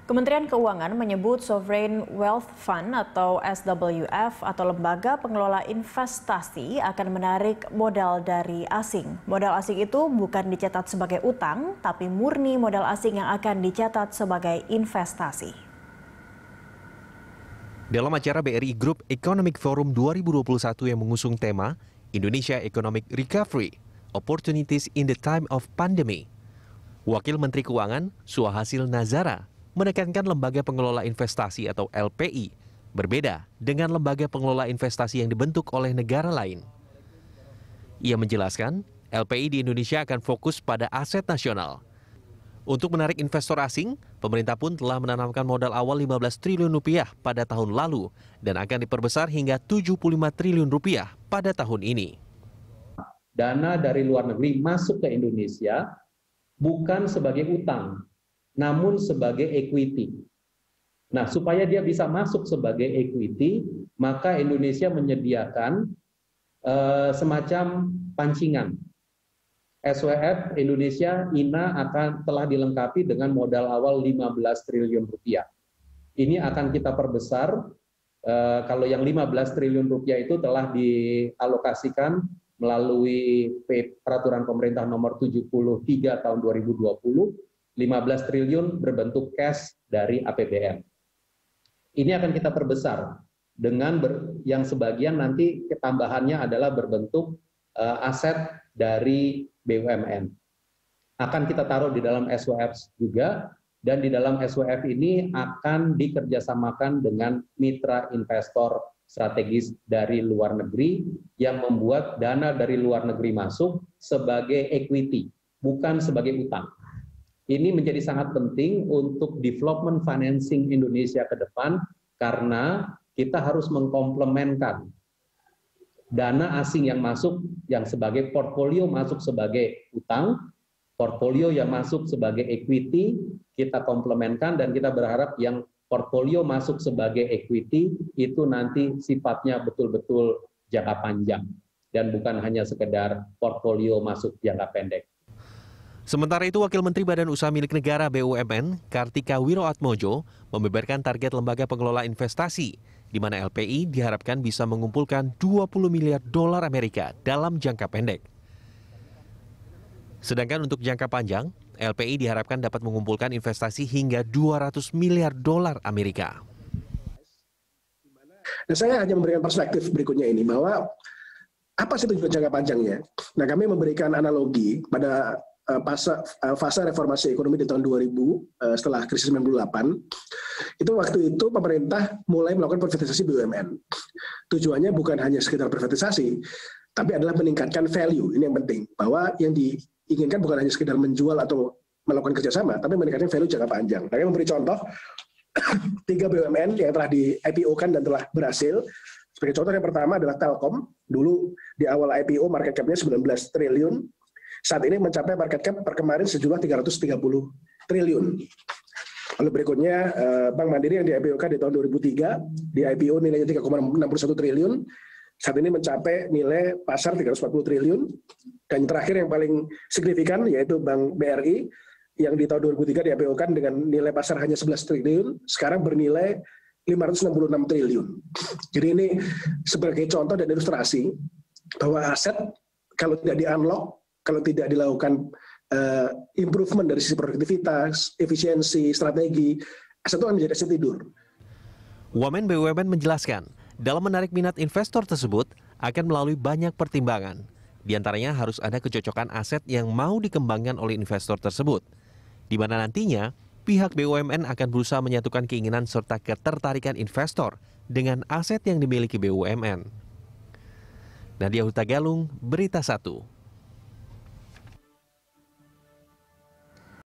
Kementerian Keuangan menyebut Sovereign Wealth Fund atau SWF atau lembaga pengelola investasi akan menarik modal dari asing. Modal asing itu bukan dicatat sebagai utang, tapi murni modal asing yang akan dicatat sebagai investasi. Dalam acara BRI Group Economic Forum 2021 yang mengusung tema Indonesia Economic Recovery, Opportunities in the Time of Pandemic, Wakil Menteri Keuangan Suhasil Nazara menekankan lembaga pengelola investasi atau LPI berbeda dengan lembaga pengelola investasi yang dibentuk oleh negara lain. Ia menjelaskan, LPI di Indonesia akan fokus pada aset nasional. Untuk menarik investor asing, pemerintah pun telah menanamkan modal awal 15 triliun rupiah pada tahun lalu dan akan diperbesar hingga 75 triliun rupiah pada tahun ini. Dana dari luar negeri masuk ke Indonesia bukan sebagai utang, namun sebagai equity. Nah, supaya dia bisa masuk sebagai equity, maka Indonesia menyediakan semacam pancingan. SWF Indonesia INA telah dilengkapi dengan modal awal 15 triliun rupiah. Ini akan kita perbesar, kalau yang 15 triliun rupiah itu telah dialokasikan melalui Peraturan Pemerintah Nomor 73 Tahun 2020, 15 triliun berbentuk cash dari APBN. Ini akan kita perbesar dengan yang sebagian nanti tambahannya adalah berbentuk aset dari BUMN. Akan kita taruh di dalam SWF juga, dan di dalam SWF ini akan dikerjasamakan dengan mitra investor strategis dari luar negeri yang membuat dana dari luar negeri masuk sebagai equity, bukan sebagai utang. Ini menjadi sangat penting untuk development financing Indonesia ke depan karena kita harus mengkomplementkan dana asing yang masuk yang sebagai portfolio masuk sebagai utang, portfolio yang masuk sebagai equity kita komplementkan, dan kita berharap yang portfolio masuk sebagai equity itu nanti sifatnya betul-betul jangka panjang dan bukan hanya sekedar portfolio masuk jangka pendek. Sementara itu, Wakil Menteri Badan Usaha Milik Negara BUMN, Kartika Wiroatmojo, membeberkan target lembaga pengelola investasi, di mana LPI diharapkan bisa mengumpulkan 20 miliar dolar Amerika dalam jangka pendek. Sedangkan untuk jangka panjang, LPI diharapkan dapat mengumpulkan investasi hingga 200 miliar dolar Amerika. Dan saya hanya memberikan perspektif berikutnya ini, bahwa apa sih tujuan jangka panjangnya? Nah, kami memberikan analogi pada fase reformasi ekonomi di tahun 2000 setelah krisis 98, itu waktu itu pemerintah mulai melakukan privatisasi BUMN. Tujuannya bukan hanya sekedar privatisasi, tapi adalah meningkatkan value. Ini yang penting, bahwa yang diinginkan bukan hanya sekedar menjual atau melakukan kerjasama, tapi meningkatkan value jangka panjang. Nah, kami memberi contoh 3 BUMN yang telah di IPO-kan dan telah berhasil. Sebagai contoh yang pertama adalah Telkom. Dulu di awal IPO market cap-nya 19 triliun. Saat ini mencapai market cap per kemarin sejumlah 330 triliun. Lalu berikutnya Bank Mandiri yang di IPO-kan di tahun 2003, di IPO nilainya 3,61 triliun, saat ini mencapai nilai pasar 340 triliun. Dan terakhir yang paling signifikan yaitu Bank BRI yang di tahun 2003 di IPO-kan dengan nilai pasar hanya 11 triliun, sekarang bernilai 566 triliun. Jadi ini sebagai contoh dan ilustrasi bahwa aset kalau tidak di-unlock, kalau tidak dilakukan improvement dari sisi produktivitas, efisiensi, strategi, aset itu akan menjadi aset tidur. Wamen BUMN menjelaskan, dalam menarik minat investor tersebut akan melalui banyak pertimbangan. Di antaranya harus ada kecocokan aset yang mau dikembangkan oleh investor tersebut, di mana nantinya pihak BUMN akan berusaha menyatukan keinginan serta ketertarikan investor dengan aset yang dimiliki BUMN. Nadia Hutagalung, Berita 1.